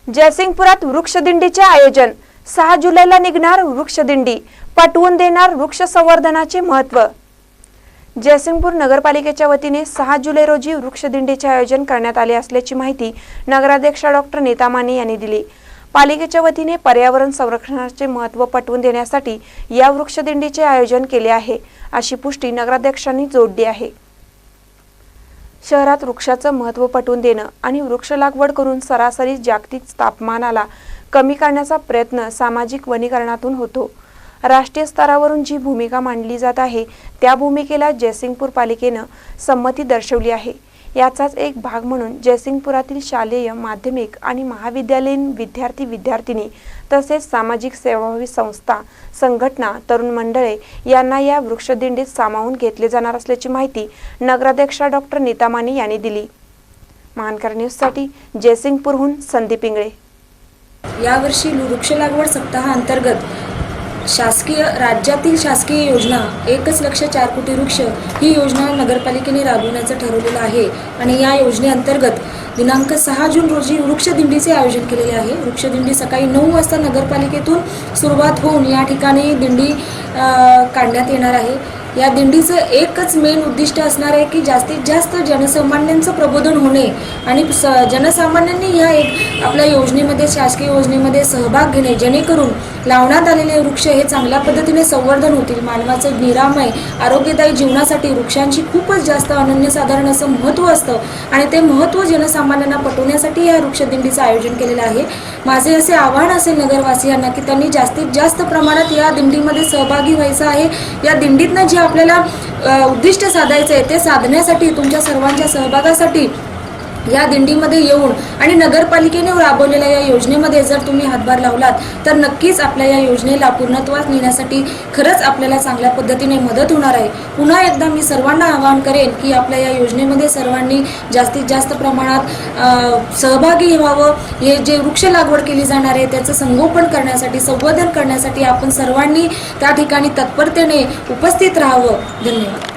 जयसिंगपुरात वृक्षदिंडीचे आयोजन। 6 जुलैला निघणार वृक्षदिंडी, पटवून देणार वृक्ष संवर्धनाचे महत्त्व। जयसिंगपूर नगरपालिकेच्या वतीने 6 जुलै रोजी वृक्षदिंडीचे आयोजन करण्यात आले असल्याची माहिती नगराध्यक्ष डॉक्टर नीता माने यांनी दिली। पालिकेच्या वतीने पर्यावरण संरक्षणाचे महत्त्व पटवून देण्यासाठी या वृक्षदिंडीचे आयोजन केले आहे, अशी पुष्टी नगराध्यक्षांनी जोडली आहे। शहरात वृक्षाचं महत्त्व पटवून देणं आणि वृक्ष लागवड करून सरासरी जागतिक तापमानाला कमी करण्याचा प्रयत्न सामाजिक वनीकरणातून होतो। राष्ट्रीय स्तरावरून जी भूमिका मांडली जात आहे त्या भूमिकेला जयसिंगपूर पालिकेनं संमती दर्शवली आहे। याचाच एक भाग म्हणून जयसिंगपुरातील शालेय, माध्यमिक आणि महाविद्यालयीन विद्यार्थी-विद्यार्थिनी तसेच सामाजिक सेवाभावी संस्था, संघटना, तरुण मंडळे यांना या वृक्षदिंडीत सामावून घेतले जाणार असल्याची माहिती नगराध्यक्ष डॉक्टर नीता माने यांनी दिली। महानकर न्यूजसाठी जयसिंगपूरहून संदीप इंगळे। यावर्षी वृक्ष लागवड सप्ताहाअंतर्गत राज्यातील शासकीय योजना 1,04 कोटी वृक्ष ही योजना नगरपालिकेने राबवण्याचं ठरवलेलं आहे आणि या योजनेअंतर्गत दिनांक 6 जून रोजी वृक्षदिंडीचे आयोजन केलेले आहे। वृक्षदिंडी सकाळी 9 वाजता नगरपालिकेतून सुरुवात होऊन या ठिकाणी दिंडी काढण्यात येणार आहे। या दिंडीचं एकच मेन उद्दिष्ट असणार आहे की जास्तीत जास्त जनसामान्यांचं प्रबोधन होणे आणि जनसामान्यांनी ह्या आपल्या योजनेमध्ये, शासकीय योजनेमध्ये सहभाग घेणे, जेणेकरून लावण्यात आलेले वृक्ष हे चांगल्या पद्धतीने संवर्धन होतील। मानवाचं निरामय आरोग्यदायी जीवनासाठी वृक्षांची खूपच जास्त अनन्यसाधारण असं महत्त्व असतं आणि ते महत्त्व जनसामान्यांना पटवण्यासाठी या वृक्षदिंडीचं आयोजन केलेलं आहे। माझे असे आवाहन असेल नगरवासियांना की त्यांनी जास्तीत जास्त प्रमाणात या दिंडीमध्ये सहभागी व्हायचं आहे। या दिंडीतनं जे आपल्याला उद्दिष्ट साधायचं आहे ते साधण्यासाठी तुमच्या सर्वांच्या सहभागासाठी या दिंडीमध्ये येऊन आणि नगरपालिकेने राबवलेल्या या योजनेमध्ये जर तुम्ही हातभार लावलात तर नक्कीच आपल्या या योजनेला पूर्णत्वास नेण्यासाठी खरंच आपल्याला चांगल्या पद्धतीने मदत होणार आहे। पुन्हा एकदा मी सर्वांना आवाहन करेन की आपल्या या योजनेमध्ये सर्वांनी जास्तीत जास्त प्रमाणात सहभागी व्हावं। हे जे वृक्ष लागवड केली जाणार आहे त्याचं संगोपन करण्यासाठी, संवर्धन करण्यासाठी आपण सर्वांनी त्या ठिकाणी तत्परतेने उपस्थित राहावं। धन्यवाद।